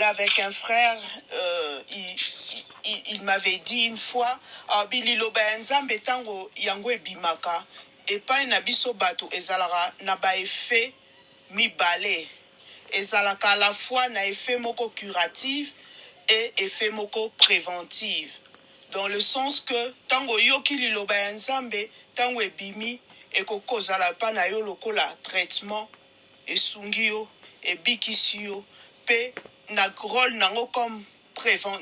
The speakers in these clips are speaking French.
parlé avec un frère, il m'avait dit une fois, bililoba nzambe tango yango ebimaka, epai na biso bato ezalaka na ba effet mibale. Ezalaka à la fois na effet moko curatif et effet moko préventif. Dans le sens que tango yoki liloba ya nzambe tango ebimi ekokozala pa na yo lokola traitement esungi yo ebikisi yo pe na rôle nango comme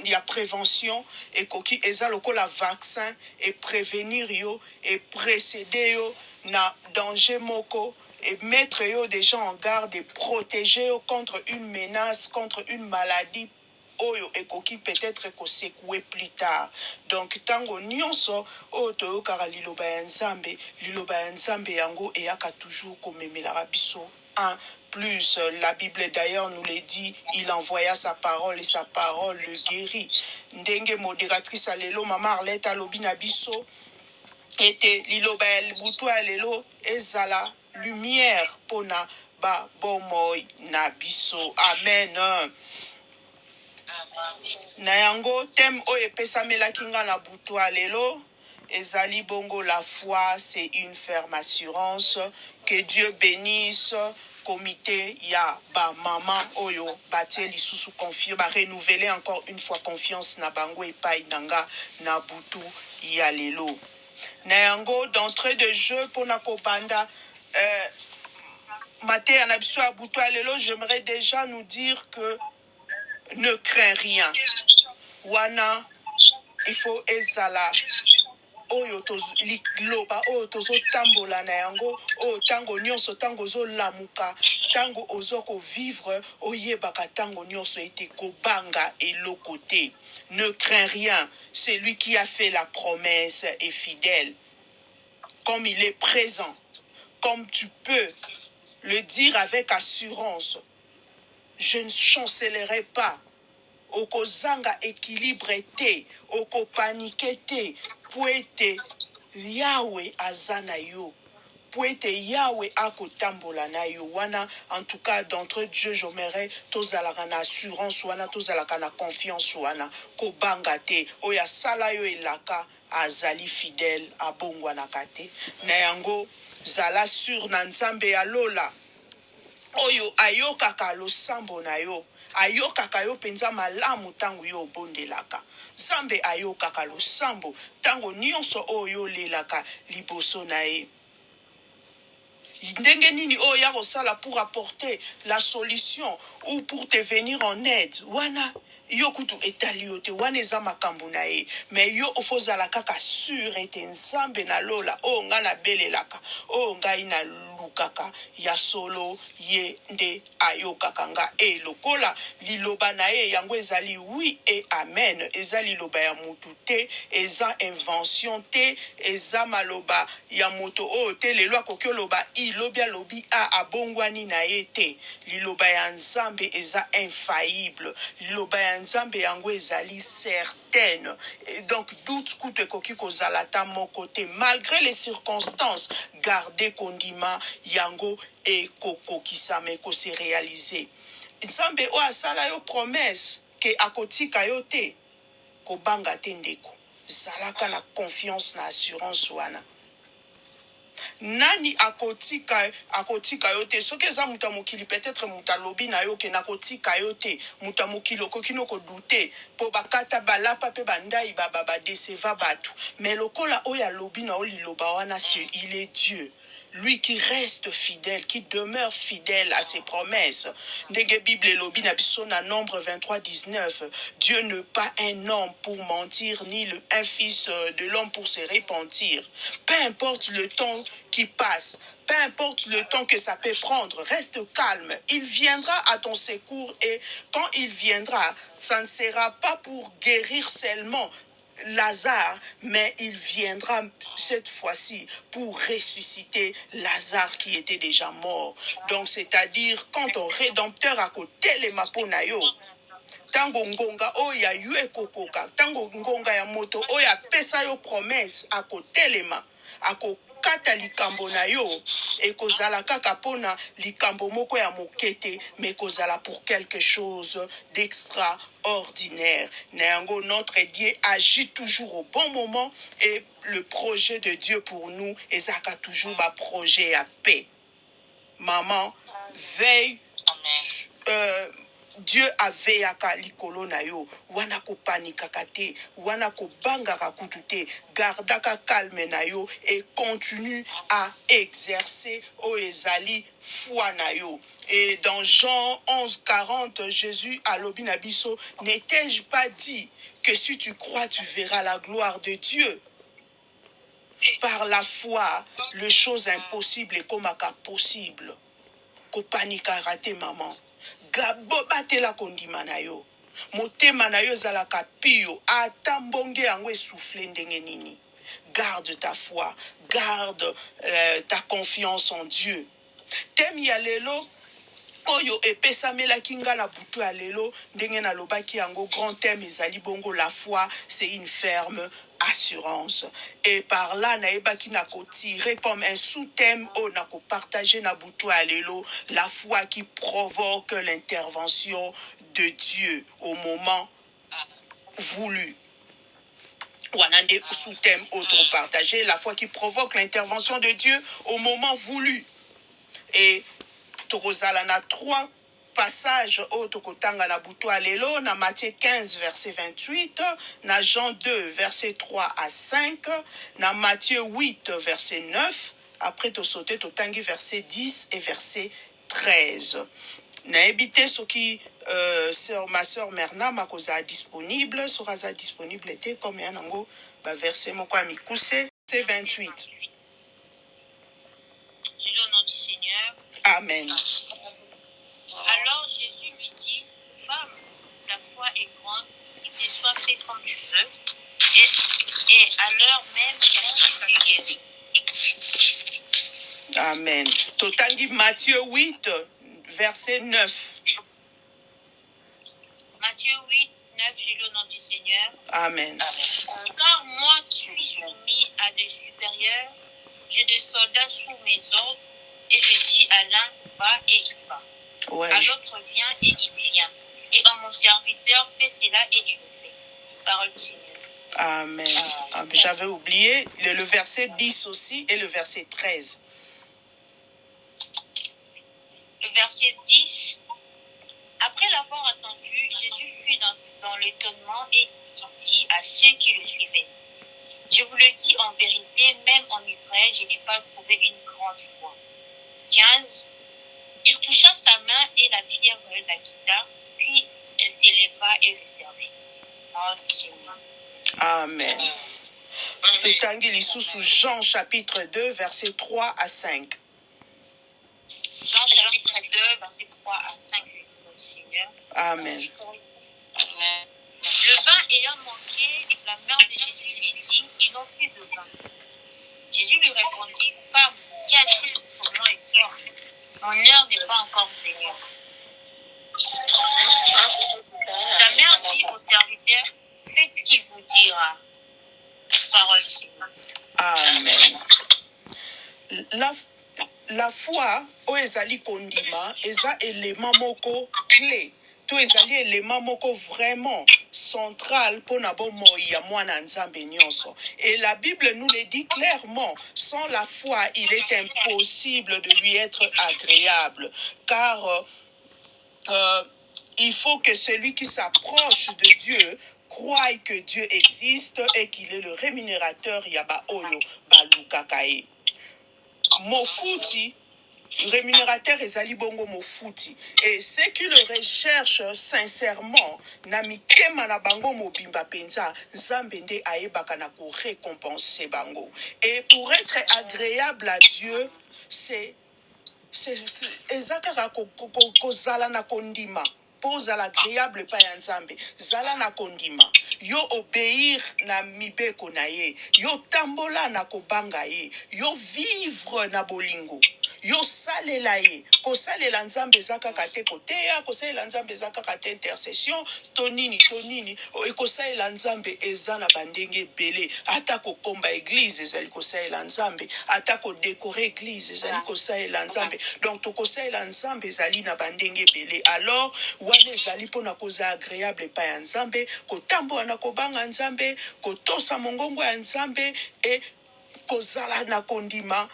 ya prévention ekoki eza lokola vaccin et prévenir yo et précéder yo na danger moko et mettre yo déjà en garde et protéger yo contre une menace, contre une maladie oyo ekoki peut-être ekosekoué plus tard. Donc tango nyonso oyo toyokaka liloba ya nzambe yango eyaka toujours komemelaka biso un plus. La Bible d'ailleurs nous le dit, il envoya sa parole et sa parole le guérit. Ndenge modératrice alelo mama Arlette alobi na biso ete liloba ya butu alelo ezala lumière pona ba bomoi na biso. Amen. Na yango thème oyo epesamelaki nga na butu alelo ezali bongo la foi c'est une ferme assurance. Que Dieu bénisse comité ya ba maman oyo batie lisusu confiance ba renouveler encore une fois confiance na bango epai nanga na butu ya lelo. Na yango d'entrée de jeu pona kobanda maté ya na biso ya butu alelo, j'aimerais déjà nous dire que ne crains rien. Wana il faut ezala oyo liloba oyo tozo tambola na yango oyo tango nyonso tango zo lamuka tango ozo ko vivre oyebaka tango nyonso ete kobanga eloko te. Ne crains rien, c'est lui qui a fait la promesse est fidèle. Comme il est présent, comme tu peux le dire avec assurance, je ne chancellerai pas. Oko zanga équilibre te, oko panique te, poete Yahweh azana yo, poete Yahweh akotambola na yo. Wana en tout cas d'entre Dieu j'aimerais tozalaka na assurance wana tozalaka na confiance wana ko banga te oya sala yo elaka azali fidèle abongwana kate na yango zala sur na nzambe ya lola oyo ayokaka losambo na yo ayokaka yo penza malamu tango yo obondelaka. Nzambe ayokaka losambo tango nyonso oyo lelaka liboso na ye. Ndenge nini oyo ya kosala pour apporter la solution ou pour te venir en aide. Wana yo kutu etali yo te wana eza makambo na ye. Mais yo ofozala kaka sur ete nzambe na lola oyo nga na belelaka oyo ngai na lukaka ya solo ye nde ayokaka nga e lokola liloba na ye yango ezali oui et amen. Eza liloba ya mutu te, eza invention te, eza maloba ya moto oyo te lelo akoki oloba ilobi alobi a abongwani na ye te. Liloba ya nzambe eza infaillible. Liloba ya nzambe yango ezali certaine. Et donc doute kutu ekoki kozala ta moko te. Malgré les circonstances, garder kondima yango e kokokisame ko se réaliser. Nzambe o asala yo promesse ke akotika yo te ko banga te ndeko. Zalaka na confiance na assurance wana. Nani akotika yo te soki eza muta mokili peut-être muta lobi na yo ke nakotika yo te muta mokili okokino ko douter po bakata balapa pe bandai baba deseva batu mais lokola oya lobi na oliloba wana il est Dieu. Lui qui reste fidèle, qui demeure fidèle à ses promesses. Ndenge Bible lobi na biso na Nombre 23:19. Dieu n'est pas un homme pour mentir, ni un fils de l'homme pour se repentir. Peu importe le temps qui passe, peu importe le temps que ça peut prendre, reste calme. Il viendra à ton secours et quand il viendra, ça ne sera pas pour guérir seulement Lazare, mais il viendra cette fois-ci pour ressusciter Lazare qui était déjà mort. Donc, c'est-à-dire, quand ton Rédempteur a côté les maponayo, tango ngonga oya yue kokoka, tango ngonga ya moto oya pesa yo promesse a côté les ma, kata likambo na yo ekozala kaka pona likambo moko ya mokete mais kozala pour quelque chose d'extraordinaire. Nango, notre Dieu agit toujours au bon moment et le projet de Dieu pour nous ezaka toujours ba projet à paix. Maman, veille. Dieu aveyaka likolo na yo wana kopanikaka te wana kobangaka kutu te gardaka calme na yo et continue à exercer o ezali foi na yo. Et dans Jean 11:40, Jésus alobi na biso, n'ai-je pas dit que si tu crois tu verras la gloire de Dieu? Par la foi, les choses impossibles est comme possible. Kopanikaka te maman. Gabobatela kondima na yo. Motema na yo zalaka pio. Ata mbonge yango esouffle ndenge nini. Garde ta foi. Garde ta confiance en Dieu. Temi ya lelo. Oyo epesamela kinga na butu ya lelo. Ndenge na lobaki yango grand thème ezali bongo la foi. C'est une ferme assurance. Et par là, naebaki na ko tirer comme un sous-thème ou na ko partager na butu alelo la foi qui provoque l'intervention de Dieu au moment voulu. Wanande sous-thème autre partager la foi qui provoque l'intervention de Dieu au moment voulu. Et Torozala na 3 passage autre kotanga na butu alelo na Matthieu 15 verset 28, na Jean 2 verset 3 à 5, na Matthieu 8 verset 9, après to sauter totangi verset 10 et verset 13. Na ebité ce qui ma sœur Merna makoza disponible, sera disponible était comme yango ba verset moko amikuse, c'est 28. Au nom du Seigneur. Amen. Alors Jésus lui dit, femme, ta foi est grande, il te soit fait comme tu veux. Et à l'heure même, sa fille fut guérie. Amen. Totangi Matthieu 8, verset 9. Matthieu 8, 9, j'ai lu au nom du Seigneur. Amen. Car moi qui suis soumis à des supérieurs, j'ai des soldats sous mes ordres, et je dis à l'un, va et il va. Ouais, à l'autre vient et il vient. Et à mon serviteur fait cela et il le fait. Parole du Seigneur. Amen. J'avais oublié le verset 10 aussi et le verset 13. Le verset 10. Après l'avoir entendu, Jésus fut dans l'étonnement et il dit à ceux qui le suivaient, je vous le dis en vérité, même en Israël, je n'ai pas trouvé une grande foi. 15. Il toucha sa main et la fièvre la quitta, puis elle s'éleva et le servit. Parole du Seigneur. Amen. Totangi lisusu Jean chapitre 2 verset 3 à 5. Jean chapitre 2 verset 3 à 5 du Seigneur. Amen. Le vin ayant manqué, la mère de Jésus lui dit, ils n'ont plus de vin. Jésus lui répondit, femme, qu'y a-t-il pour moi et toi? Mon heure n'est pas encore venue. Ta mère dit au serviteur, faites ce qu'il vous dira. Parole Seigneur. Amen. La foi o ezali kondima eza élément moko clé. To ezali élément moko vraiment central pour na bomoi ya mwana nzambe nyonso. Et la Bible nous le dit clairement, sans la foi, il est impossible de lui être agréable, car il faut que celui qui s'approche de Dieu croie que Dieu existe et qu'il est le rémunérateur yaba oyo balukakae. Mofuti, rémunérateur ezali bongo mofuti. Et ceux qui le recherchent sincèrement, na mitema na bango mobimba penza, nzambende aebaka na ko récompenser bango. Et pour être agréable à Dieu, c'est ezaka ko zala na kondima. Pose à l'agréable pa ya nzambe. Zala na kondima. Yo obéir na mibeko na ye. Yo tambola na kobanga ye. Yo vivre na bolingo. yo salela ye kosalela nzambe eza kaka te koteya kosalela nzambe eza kaka te intercession tonini ekosalela nzambe eza na bandenge ebele ata kokomba église ezali kosalela nzambe ata kodekore église ezali kosalela nzambe donc tokosalela nzambe ezali na bandenge ebele alors wana ezali mpona koza agréable epai ya nzambe kotambola na kobanga nzambe kotosa mongongo ya nzambe e kozala na kondima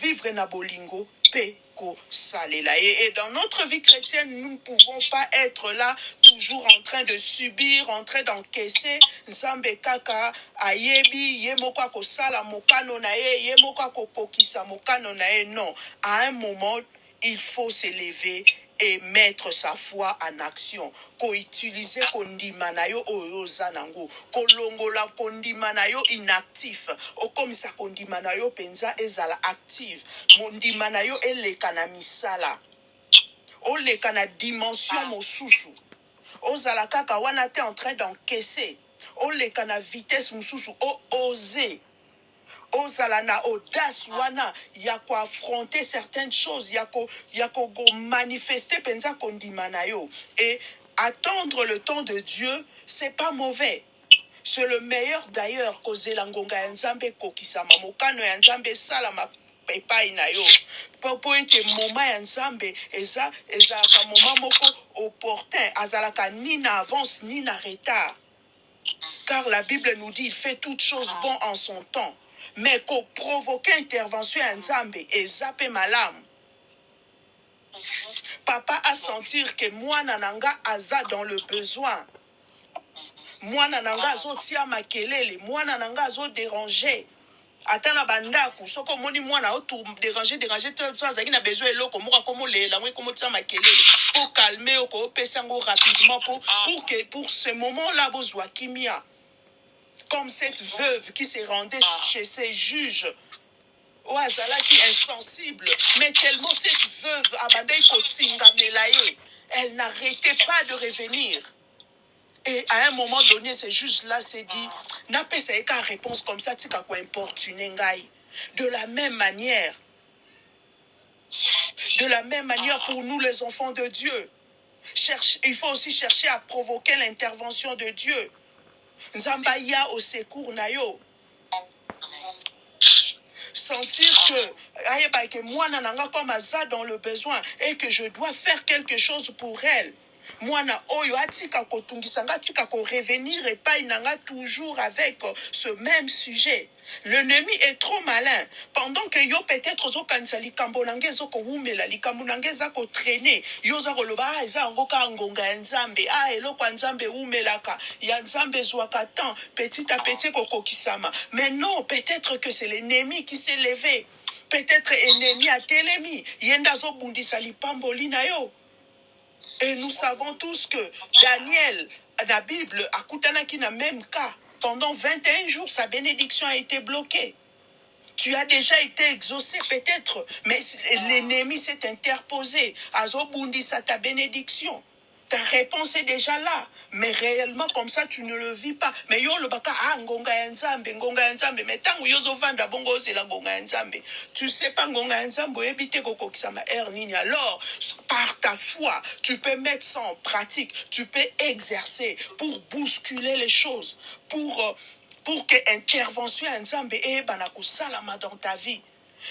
vivre na bolingo pe kosalela. Et dans notre vie chrétienne, nous ne pouvons pas être là toujours en train de subir, en train d'encaisser. Nzambe kaka ayebi ye moko kosala mokano na ye moko kokokisa mokano na ye. Non, à un moment, il faut s'élever et mettre sa foi en action. Ko utiliser kondima na yo oyo zanango. Ko longola kondima na yo inactif. O komisa kondima na yo penza ezala active. Mondima na yo eleka na misala. O leka na dimension mosusu. O zala kaka wana te en train d'encaisser. O leka na vitesse mosusu. O oser. Ozala na audace wana ya ko affronter certaines choses ya ko manifester penza kondima na yo et attendre le temps de Dieu c'est pas mauvais. C'est le meilleur d'ailleurs kozela ngonga ya nzambe kokisama mokano ya nzambe salama epai na yo po ete moma ya nzambe ezalaka moma moko opportun azalaka ni na avance ni na retard car la Bible nous dit il fait toutes choses bon en son temps. Mais qu'on provoque intervention à Nzambe et zappe malamu. Papa a sentir que moi nananga aza dans le besoin. Moi nananga azo tia makelele, moi nananga azo déranger. Atana bandaku soko moni mwana otu déranger tout ça zaki na besoin eloko moka komo lela mwe komo tia makelele pour calmer ko pesa ngo rapidement pour ce moment là bozwa kimia. Comme cette veuve qui s'est rendue chez ses juges. Oazala qui est insensible. Mais tellement cette veuve abandonne kotinga melaye. Elle n'arrêtait pas de revenir. Et à un moment donné, ce juge-là s'est dit, n'a pas essayé qu'à réponse comme ça, tu quoi importuner ngai. De la même manière pour nous les enfants de Dieu. Il faut aussi chercher à provoquer l'intervention de Dieu. Nzambaya au secours na yo. Sentir que moi nananga comme aza dans le besoin et que je dois faire quelque chose pour elle. Moi na oyo atika kotungisanga atika ko revenir et pas inanga toujours avec ce même sujet. L'ennemi est trop malin. Pendant que yo peut-être zo kanisa likambo nange zo ko umela likambo nange za ko traîner yo za ko loba eza ngoka ngonga ya nzambe eloko nzambe umelaka ya nzambe zwaka tant petit à petit kokokisama. Mais non, peut-être que c'est l'ennemi qui s'est levé. Peut-être ennemi a telemi yenda zo bundisa lipamboli na yo. Et nous savons tous que Daniel, la Bible, a Koutanaki na même cas. Pendant 21 jours, sa bénédiction a été bloquée. Tu as déjà été exaucé peut-être, mais l'ennemi s'est interposé. Azobundisa ta bénédiction. Ta réponse est déjà là. Mais réellement, comme ça, tu ne le vis pas. Mais yo le baka, ngonga ya nzambe. Mais tango yozo vanda bongo c'est la ngonga ya nzambe. Tu sais pas ngonga ya nzambe, ebite koko kisama nini. Alors, par ta foi, tu peux mettre ça en pratique. Tu peux exercer pour bousculer les choses. Pour que intervention ya nzambe bana kosalama dans ta vie.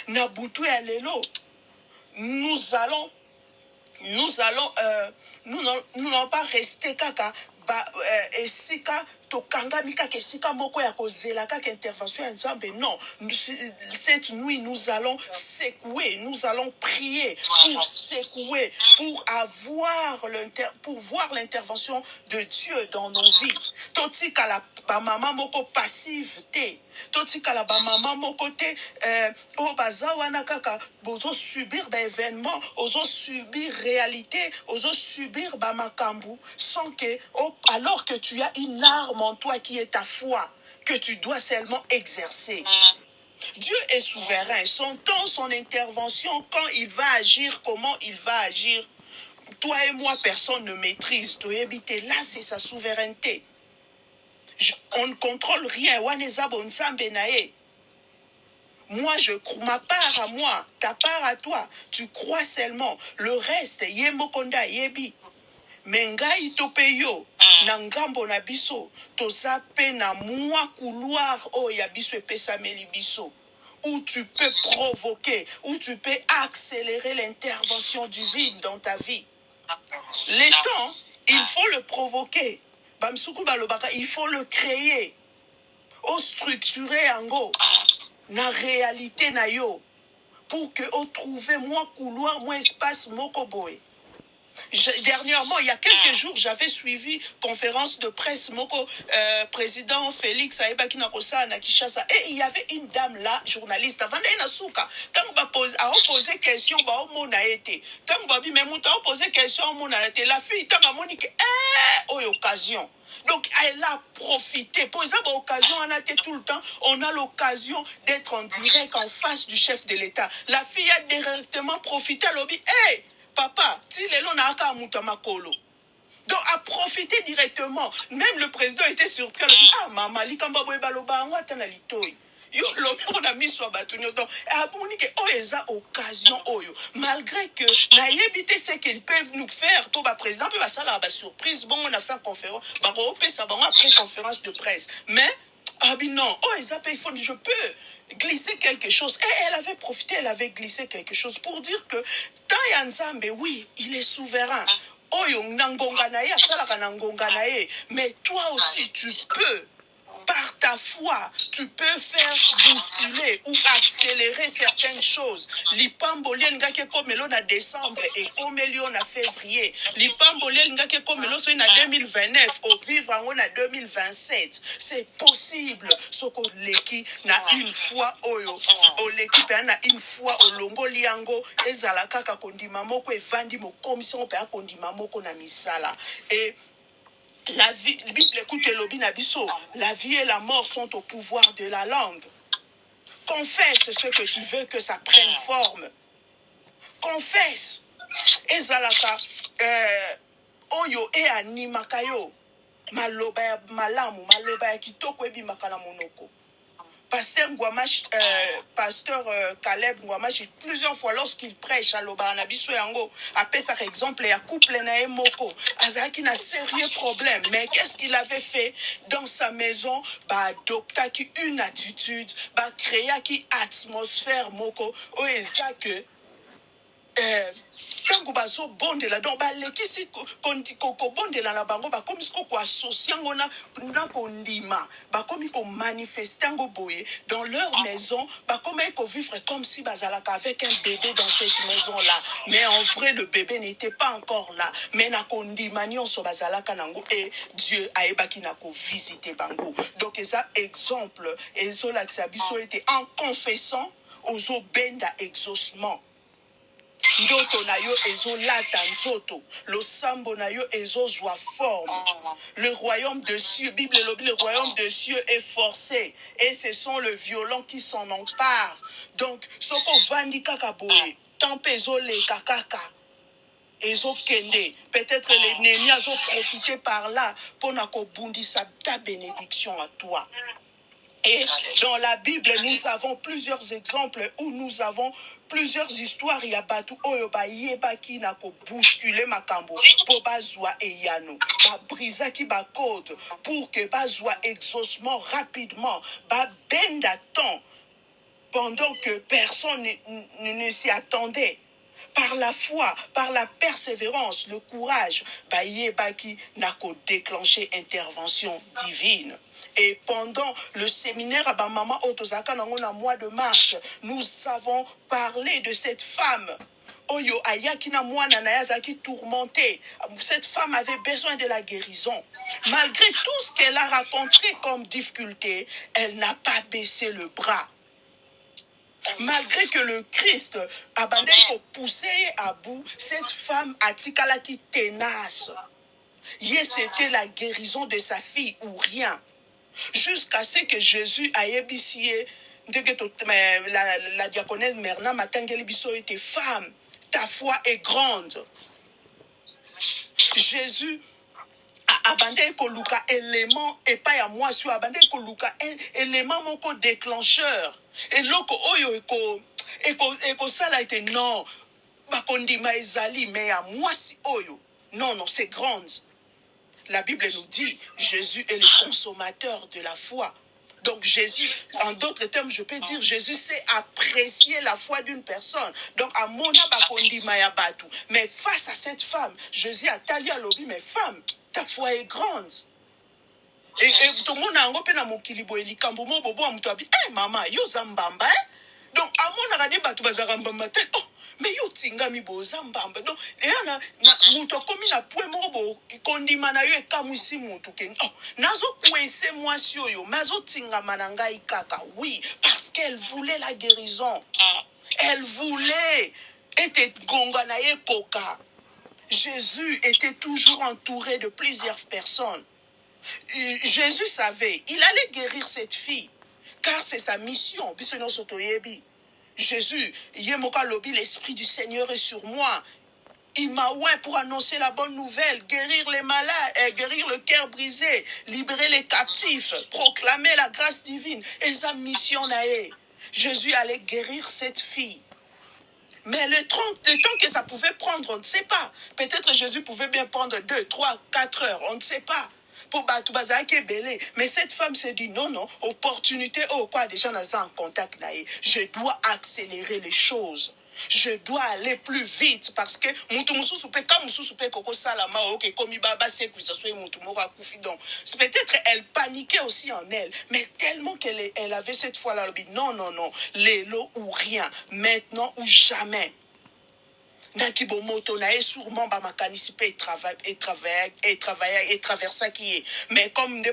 Na butu ya lelo, nous n'allons pas rester kaka esika tokanga mika kesika moko ya kozela kaka intervention ya nzambe. Non, cette nuit nous allons secouer, nous allons prier pour secouer, pour voir l'intervention de Dieu dans nos vies. Totika la ba maman moko passive te. Totika la ba maman moko te baza wana kaka bozo subir ba événement, ozo subir réalité, ozo subir ba makambu sans que alors que tu as une arme en toi qui est ta foi que tu dois seulement exercer. Dieu est souverain. Son temps, son intervention, quand il va agir, comment il va agir, toi et moi, personne ne maîtrise. Là, c'est sa souveraineté. On ne contrôle rien. Moi, je crois, ma part à moi, ta part à toi, tu crois seulement. Le reste, yemokonda yebi. Mengai topeyo, na ngambo na biso, toza pe na mwa couloir o ya biso epesameli biso. Où tu peux provoquer, où tu peux accélérer l'intervention divine dans ta vie. Les temps, il faut le provoquer. Bamsuku balobaka, il faut le créer. O structurer ango. Na réalité na yo pour que on trouve moins couloir, moins espace moko boy. Dernièrement, il y a quelques jours, j'avais suivi conférence de presse moko président Félix Aebaki Nakosa na Kinshasa et il y avait une dame là, journaliste, avant d'aller souka. Quand on posé question, bah au monde a été. Quand on dit même on posé question, au monde a été. La fille, tant qu'on dit que occasion. Donc, elle a profité. Pour cette occasion, on a été tout le temps, on a l'occasion d'être en direct en face du chef de l'État. La fille a directement profité. Elle a dit, hey, papa, si les gens n'ont pas makolo. Donc, a profité directement. Même le président était surpris. Il a dit, ah, maman, li kamba boy baloba, on attend la litoy. Yo lobi on a mis sur batunyo donc aboni que eza occasion oyo malgré que na yebité ce qu'ils peuvent nous faire pour ba président peut ba sala ba surprise bon on a fait conférence ba ko pesa ba après conférence de presse mais non eza pe il faut je peux glisser quelque chose et elle avait profité elle avait glissé quelque chose pour dire que tant Nzambe oui il est souverain oyo ngangonga na ye asala na ngonga na ye mais toi aussi tu peux par ta foi, tu peux faire bousculer ou accélérer certaines choses. L'ipambolien nga ke comme l'on a décembre et comme l'on a février. L'ipambolien nga ke comme l'on a 2029 au vivre en a 2027. C'est possible. Soko leki na une fois oyo. O leki pe na une fois o longo liango ezala kaka kondima moko evandi mo commission pe kondima moko na misala. Et la vie, Bible écoute lobby nabiso, la vie et la mort sont au pouvoir de la langue. Confesse ce que tu veux que ça prenne forme. Confesse. Ezalaka oyo e animaka yo. Maloba ya malamu, maloba ya kitoko ebimaka na monoko. Pasteur Ngwamash, pasteur Caleb Ngwamash, plusieurs fois lorsqu'il prêche à l'Obanabiso Yango, appelle ça exemple, et à couple na moko, Azaki n'a sérieux problème. Mais qu'est-ce qu'il avait fait dans sa maison? Bah, adopta qui une attitude, bah, créa qui atmosphère moko, ou que tango bazo bondela donc balekisi ko bondela na bango bakomi ko associer ngo na ko ndima bakomi ko manifester ngo boye dans leur maison bakomi ko vivre comme si bazalaka avec un bébé dans cette maison là mais en vrai le bébé n'était pas encore là mais na ko ndima nyonso bazalaka nango et Dieu a ebaki na ko visiter bango donc ça exemple ezo la biso était en confessant aux benda exaucement. Ndoto na yo ezolata nzoto, le sambo na yo ezozwa forme. Le royaume de cieux, Bible lobby, le royaume de cieux est forcé et ce sont les violents qui s'en emparent. Donc, soko vandi kaka boye, tampe ezole kakaka. Ezo kende, peut-être les nénias ont profité par là pour nakobundisa ta bénédiction à toi. Et dans la Bible, nous avons plusieurs exemples où nous avons plusieurs histoires. Il y a Batu Oyoba Yebaki na ko bousculer makambo pour bazwa eyano. Ba brisa ki ba code pour que bazwa exaucement rapidement. Ba benda temps pendant que personne ne s'y attendait. Par la foi, par la persévérance, le courage, ba Yebaki na ko déclencher intervention divine. Et pendant le séminaire à Bamama Otozaka dans mois de mars, nous avons parlé de cette femme. Oyo Ayakina Mwana Nayazaki tourmentée. Cette femme avait besoin de la guérison. Malgré tout ce qu'elle a rencontré comme difficulté, elle n'a pas baissé le bras. Malgré que le Christ a poussé à bout, cette femme a tikalaki tenace. C'était la guérison de sa fille ou rien. Jusqu'à ce que Jésus a ébissé, la diaconesse Merna Matangeli Bisso était femme, ta foi est grande. Jésus abandé koluka élément et pas à moi sur abandé koluka élément moko déclencheur et loko oyo eko sala été non bakondima ezali mais à moi si oyo non c'est grande. La Bible nous dit Jésus est le consommateur de la foi. Donc Jésus, en d'autres termes, je peux dire, Jésus sait apprécier la foi d'une personne. Donc à mon abakondi mayabatu. Mais face à cette femme, Jésus a tali à l'obi, mais femme, ta foi est grande. Et tout le monde a un peu na mokilibo elikambo mo bobo amutwabi. Eh maman, yo zambamba. Donc à mon arani batu bazarambamba te. Oh, mais yo tingami boza mbamba. Donc na muto komi na pwe mo kondima na yo ekamwisi mutu ken. Oh, nazo kwese mwasi oyo, mazo tingama na ngai kaka. Oui, parce qu'elle voulait la guérison. Elle voulait était gonga na ye koka. Jésus était toujours entouré de plusieurs personnes. Jésus savait, il allait guérir cette fille, car c'est sa mission. Jésus, l'Esprit du Seigneur est sur moi. Il m'a oint pour annoncer la bonne nouvelle, guérir les malades, guérir le cœur brisé, libérer les captifs, proclamer la grâce divine. Et sa mission nae. Jésus allait guérir cette fille. Mais le temps que ça pouvait prendre, on ne sait pas. Peut-être Jésus pouvait bien prendre 2, 3, 4 heures, on ne sait pas. Pour mais cette femme s'est dit non, opportunité, quoi, déjà nous sommes en contact. Je dois accélérer les choses. Je dois aller plus vite parce que peut-être elle paniquait aussi en elle, mais tellement qu'elle avait cette foi-là, non, l'élo ou rien, maintenant ou jamais. Sûrement et traversa qui est mais comme de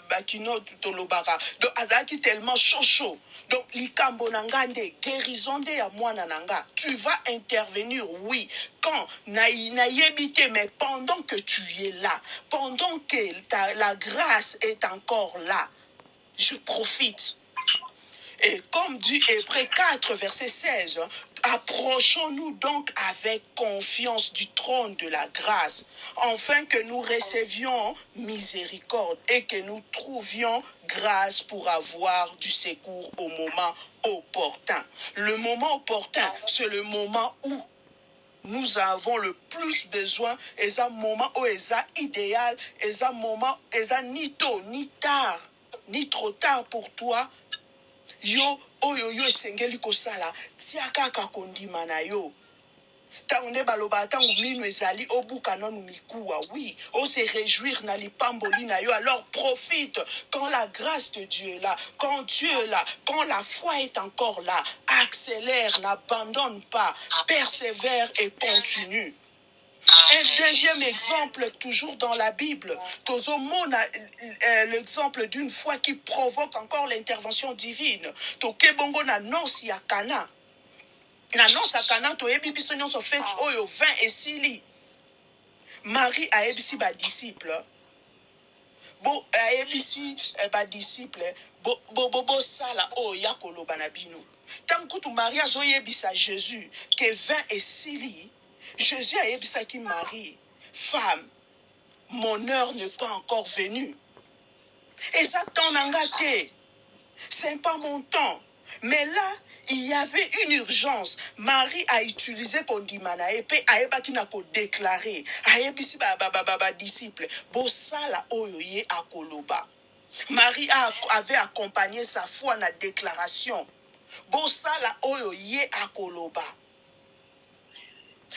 bakino tolobara donc azaki tellement chaud donc likambo nangande guérison de ya mwana nanga tu vas intervenir oui quand na yebite mais pendant que tu es là pendant que la grâce est encore là je profite. Et comme dit Hébreux 4, verset 16, approchons-nous donc avec confiance du trône de la grâce, afin que nous recevions miséricorde et que nous trouvions grâce pour avoir du secours au moment opportun. Le moment opportun, c'est le moment où nous avons le plus besoin, et un moment où est idéal, et un moment où ni tôt, ni tard, ni trop tard pour toi. Yo oyo esengeli kosala tiaka kondima na yo tango baloba tango mino ezali obuka nanu mikuwa oui o se réjouir na lipamboli na yo alors profite quand la grâce de Dieu est là quand Dieu est là quand la foi est encore là accélère n'abandonne pas persévère et continue. Un deuxième exemple, toujours dans la Bible, Tozomon a l'exemple d'une foi qui provoque encore l'intervention divine. Tokebongo na nosi ya Kana. Na nosi ya Kana, to ebi biso nyonso fait oyo 20 et sili. Marie a ebisi ba disciple. Bo a ebisi ba disciple. Bo sala o ya koloba na bino. Tant que Marie a zoyebisa Jésus que 20 et sili. Jésus a yebisaki Marie, femme, mon heure n'est pas encore venue. Et ça t'en a gâté. C'est pas mon temps. Mais là, il y avait une urgence. Marie a utilisé kondimana et puis a ebaki na ko déclarer. A yebisi ba disciple. Bosala oyo ye akoloba. Marie avait accompagné sa foi na déclaration. Bosala oyo ye akoloba.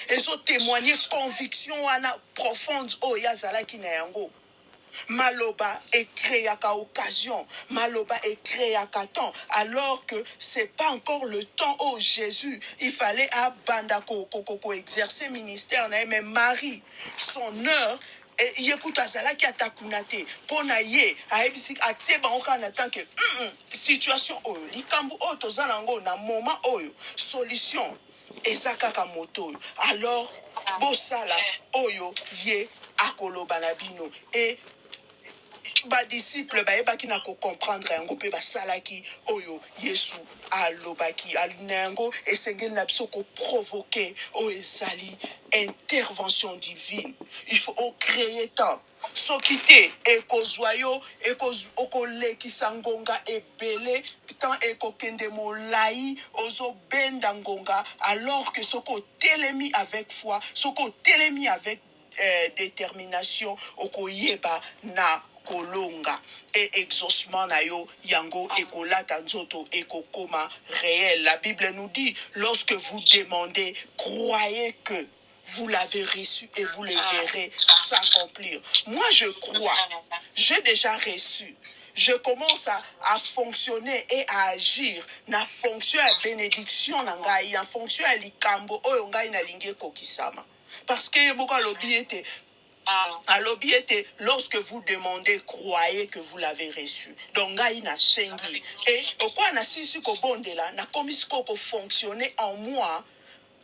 Et so témoigner conviction wana profonde o yazala kinayango. Maloba est créé à occasion. Maloba est créé à temps. Alors que c'est pas encore le temps où Jésus, il fallait à bandako exercer ministère. Mais Marie, son heure, et écoute à Zala qui a takunate. Ponaye, a ebisi a tieba oka na tant que situation oyo. Likambu o tozalango na moment oyo. Solution. Ezakaka moto. Alors, bosala oyo ye akolo banabino. Et ba disciple ba ebaki na ko comprendre yango pe basalaki oyo Yesu alobaki alinango esengeli na biso ko provoquer o ezali intervention divine. Il faut créer temps. soki te ekozwa yo okolekisa ngonga ebele tant ekokende molai ozobenda ngonga alors que soki otelemi avec foi soki otelemi avec détermination okoyeba na kolonga et exaucement na yo yango ekolata nzoto ekokoma réel. La Bible nous dit lorsque vous demandez croyez que vous l'avez reçu et vous le verrez s'accomplir. Moi, je crois. J'ai déjà reçu. Je commence à fonctionner et à agir na fonction à bénédiction na ngai, na fonction à likambo oyo ngai na lingi kokisama. Parce que beaucoup alobi ete lorsque vous demandez croyez que vous l'avez reçu. Donc ngai na sengi et okwa na sisi ko bondela na komisi ko fonctionner en moi.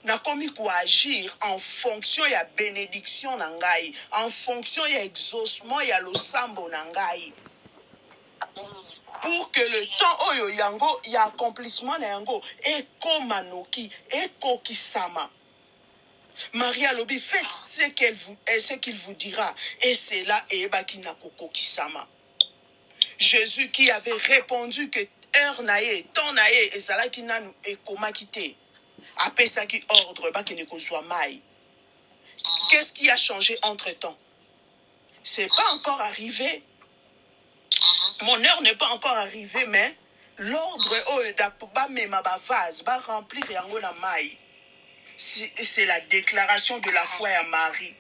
Nakomi agir en fonction ya bénédiction na ngai, en fonction ya exaucement ya losambo na ngai. Pour que le temps oyo yango ya accomplissement na yango ekoma noki ekokisama. Maria lobi faites ce qu'il vous dira et c'est là ebaki na kokokisama. Jésus qui avait répondu que heure na ye, temps na ye ezalaki nanu ekomaki te. Apesaki ordre bakene kozwa mai. Qu'est-ce qui a changé entre-temps? C'est pas encore arrivé. Mon heure n'est pas encore arrivée, mais l'ordre ba mema ba vase ba remplir yango na mai. C'est la déclaration de la foi à Marie.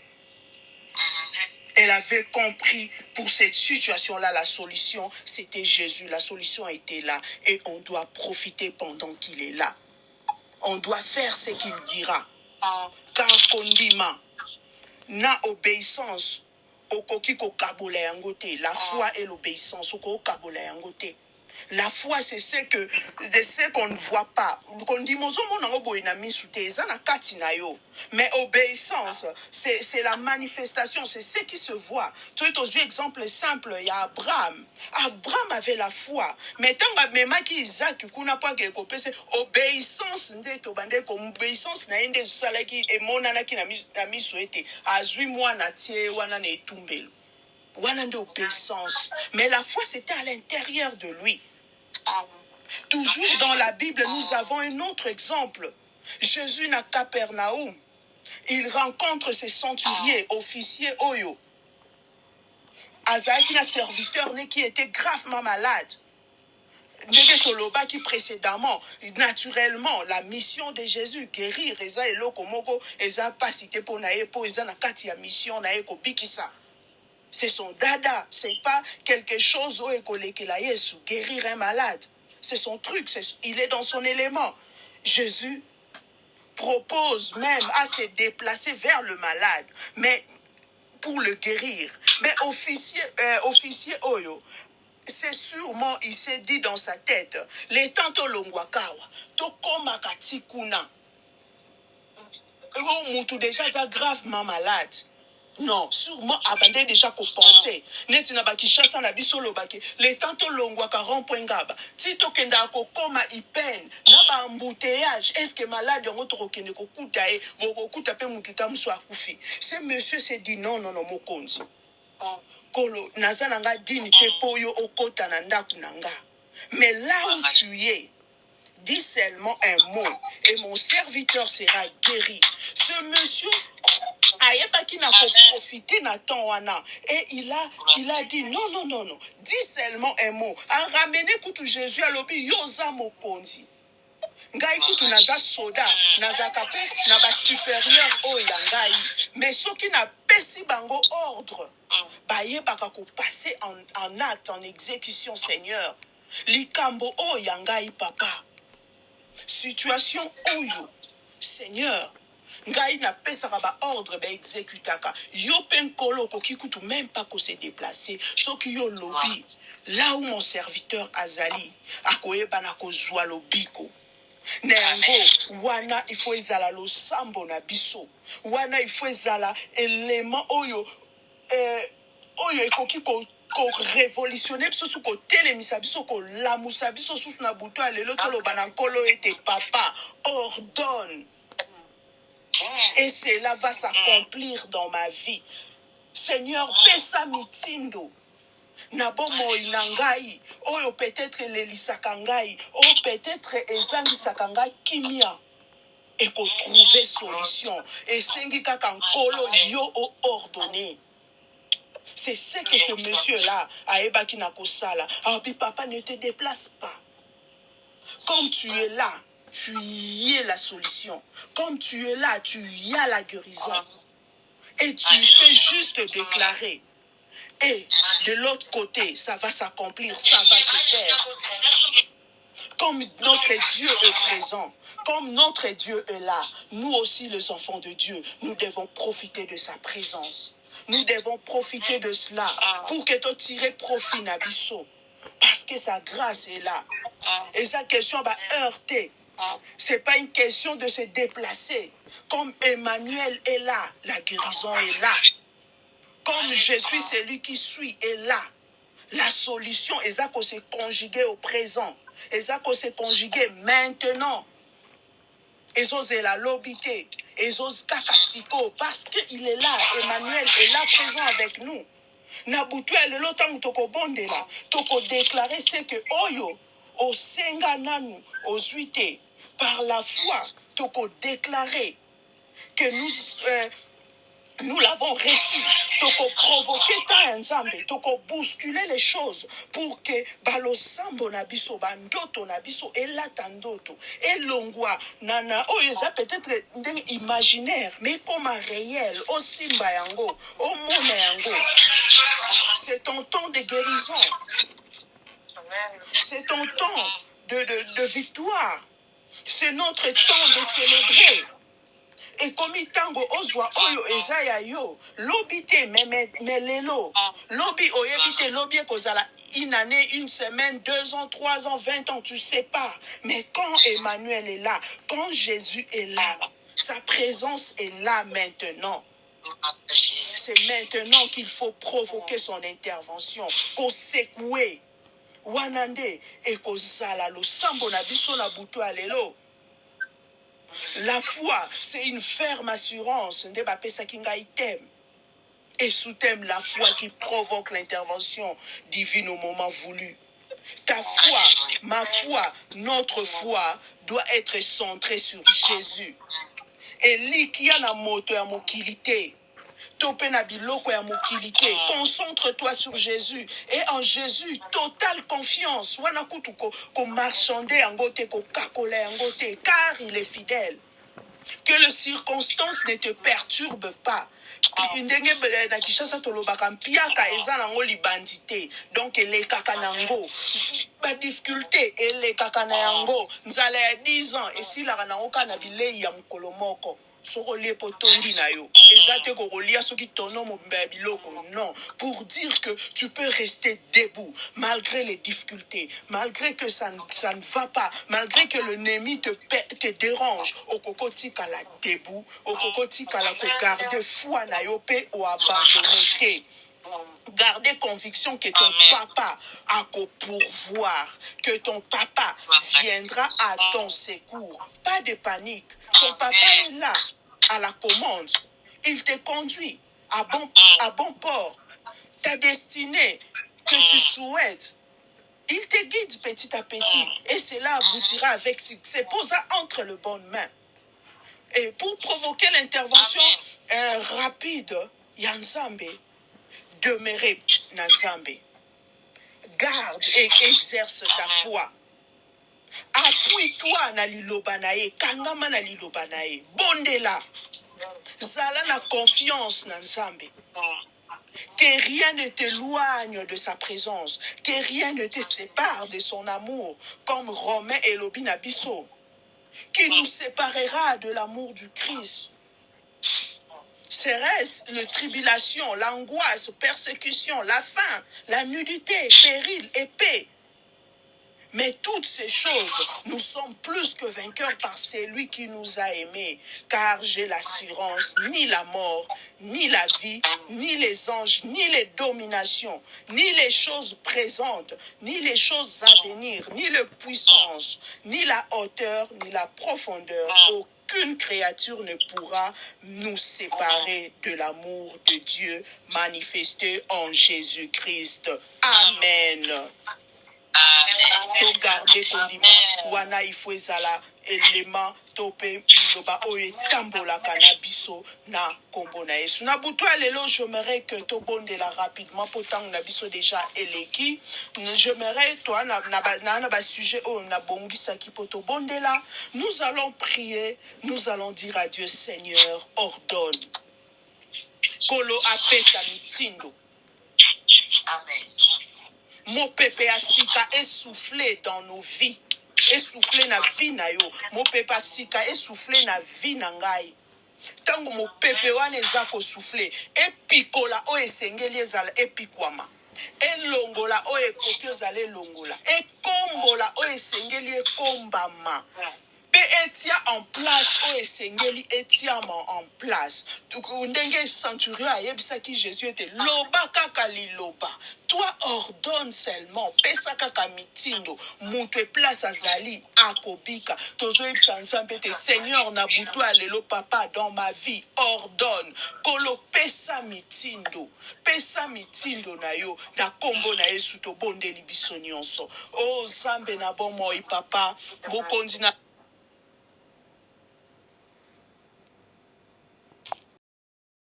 Elle avait compris pour cette situation-là, la solution, c'était Jésus. La solution était là et on doit profiter pendant qu'il est là. On doit faire ce qu'il dira. Car kondima, na obéissance, okoki ko kabola yangote. La foi et l'obéissance, oko kabola yangote. La foi, c'est ce qu'on ne voit pas. Mais obéissance, c'est la manifestation, c'est ce qui se voit. Tu as vu exemple simple, il y a Abraham. Abraham avait la foi. Mais tant que Isaac, obéissance, obéissance na ende salaki et monanaki na misouete. Azui moi na tie wana ne tumbelo. Wana de obéissance. Mais la foi, c'était à l'intérieur de lui. Toujours dans la Bible, nous avons un autre exemple. Jésus na Capernaum. Il rencontre ses centuriers, officiers Oyo. Azaïki na serviteur qui était gravement malade. Toloba qui précédemment, naturellement, la mission de Jésus, guérir, eza eloko moko, eza pas cité pour nae, pour eza na kati ya mission nae ko bikisa. C'est son dada, c'est pas quelque chose où guérir un malade. C'est son truc, il est dans son élément. Jésus propose même à se déplacer vers le malade, mais pour le guérir. Mais officier Oyo, c'est sûrement, il s'est dit dans sa tête, les tanto longwakawa, toko makati kuna. Moutou déjà gravement malade. Non, sûrement abandonné déjà qu'on pensait. Netina baki chassa na bisolo baki. Les tanto longwa ka rond-point-gaba. Tito kenda ko koma ipen. Na ba embouteillage. Est-ce que malade yon otro kende ko kuta e. Boko kuta pe mututa mso akufi. Ce monsieur s'est dit non, mokonzi. Kolo, nazana nga dini te poyo okota na ndaku nanga. Mais là où tu es, dis seulement un mot et mon serviteur sera guéri. Ce monsieur ayebaki na profiter na temps wana et il a dit non, dis seulement un mot. A ramené kutu Jésus à l'obi yoza mokonzi. Ngai kutu naza soda, naza kape na ba supérieur o ya ngai. Mais ceux qui na pesi bango ordre, ba yebaka ko passer en acte, en exécution, Seigneur. Likambo o ya ngai papa. Situation oyo, Seigneur. Ngai na pesaka ba ordre ba exécutaka. Yo penkolo ko kikutu même pas ko se déplacer. Soki yo lobby, là où mon serviteur Azali, akoyeba na ko zwa lobiko. Nengo, wana il faut ezala lo sambo na biso. Wana il faut ezala élément oyo ekoki ko révolutionner biso ko telemisa biso ko lamusa biso sous na buto alelo tolo banankolo ete papa ordonne. Et cela va s'accomplir dans ma vie. Seigneur, pesa mitindo. Na bomoi na ngai, oyo peut-être lelisaka ngai, oyo peut-être ezangisaka ngai kimia. Et qu'on trouve solution. Et sengi kaka nkolo yo o ordonné. C'est ce que ce monsieur-là a ébaki na kosala. Ah, puis papa, ne te déplace pas. Comme tu es là, tu y es la solution. Comme tu es là, tu y as la guérison. Et tu peux juste déclarer. Et de l'autre côté, ça va s'accomplir, ça va se faire. Comme notre Dieu est présent, comme notre Dieu est là, nous aussi les enfants de Dieu, nous devons profiter de sa présence. Nous devons profiter de cela pour que tu tires profit n'abisso. Parce que sa grâce est là. Et sa question va heurter. Ce n'est pas une question de se déplacer. Comme Emmanuel est là, la guérison est là. Comme je suis celui qui suis est là. La solution est qu'on se conjuguer au présent. Et ça qu'on se conjuguer maintenant. Et ça c'est la lobité. Et ça kakasiko. Parce qu'il est là. Emmanuel est là présent avec nous. Nabutu le lotan toko bonde là. Toko déclarer c'est que oyo au senga nanu aux huit par la foi toko déclarer que nous l'avons reçu. Toko provoquer ta nzambe, toko bousculer les choses pour que balosambo nabiso bandoto nabiso elata ndoto elongwa nana oyo peut-être imaginaire mais comme un réel au simba yango au mona yango. C'est ton temps de guérison. C'est ton temps de victoire. C'est notre temps de célébrer. Et comme tango ozwa oyo ezaya yo lobi te melelo lobi oyebite lobi kozala une année, une semaine, 2 ans, 3 ans, 20 ans, tu sais pas. Mais quand Emmanuel est là, quand Jésus est là, sa présence est là maintenant. C'est maintenant qu'il faut provoquer son intervention, qu'on secouer wanande et kozala lo sambo na biso na butu alelo. La foi, c'est une ferme assurance. Et sous thème, la foi qui provoque l'intervention divine au moment voulu. Ta foi, ma foi, notre foi doit être centrée sur Jésus. Et likia na moto ya mokilité. Topena biloko ya mokilité. Concentre-toi sur Jésus. Et en Jésus, totale confiance. Wana kutu ko marchander angote, ko kakole angote, car il est fidèle. Que les circonstances ne te perturbent pas. Ndenge na kishasa tolobaka mpiaka eza nango libandité. Donc les kakanango. Ba difficulté les kakanayango. Nzala ya 10 ans et si la nango kana bilei ya mukolo moko. Soko lie potondi na yo. Ezate ko kolia soki tono mo biloko. Non, pour dire que tu peux rester debout malgré les difficultés, malgré que ça ne va pas, malgré que l'ennemi te dérange. Au kokoti kala debout, au kokoti kala ko garder foi na yo pe ou abandonner. Garder conviction que ton papa a qu'au pourvoir, que ton papa viendra à ton secours. Pas de panique. Ton papa est là, à la commande. Il te conduit à bon port. Ta destinée que tu souhaites, il te guide petit à petit. Et cela aboutira avec succès. Pose-la entre les bonnes mains. Et pour provoquer l'intervention rapide, Yanzambe, demeurer Nanzambe. Garde et exerce ta foi. Appuie-toi na liloba na ye, kangama na liloba na ye. Bondela. Zala na confiance na Nzambe. Que rien ne t'éloigne de sa présence, que rien ne te sépare de son amour, comme Romain et Lobi Nabiso, qui nous séparera de l'amour du Christ. Serait-ce la tribulation, l'angoisse, persécution, la faim, la nudité, péril, épée. Mais toutes ces choses, nous sommes plus que vainqueurs par celui qui nous a aimés, car j'ai l'assurance, ni la mort, ni la vie, ni les anges, ni les dominations, ni les choses présentes, ni les choses à venir, ni la puissance, ni la hauteur, ni la profondeur, aucune créature ne pourra nous séparer de l'amour de Dieu manifesté en Jésus-Christ. Amen. To garder kondima wana ifo ezala élément to pe loba oyo etambolaka na biso na kombo na Yesu. Na butu ya lelo j'aimerais que to bondela rapidement po tango na biso déjà eleki. J'aimerais toi na ba sujet oyo na bongisaki po to bondela. Nous allons prier, nous allons dire à Dieu Seigneur ordonne. Kolo apesa mitindo. Amen. Mon pepe asika essoufflé dans nos vies. Essoufflé na vie na yo. Mon pepe asika essoufflé na vie na ngai. Tango mo pepe wana eza ko soufflé. Epikola o esengeli ezala epikwama. Elongola o ekoki ozala elongola. Ekombola o esengeli ekombama. Pe etia en place o esengeli etiama en place. Ndenge centurion ayebisaki Jésus était loba kaka liloba. Toi ordonne seulement pesa kaka mitindo mutu place azali akobika. Tozo yebisa nzambe te Seigneur na butu alelo papa dans ma vie ordonne kolo pesa mitindo na yo na kombo na Yesu to bondeli biso nyonso. O nzambe na bomoi papa bokondi na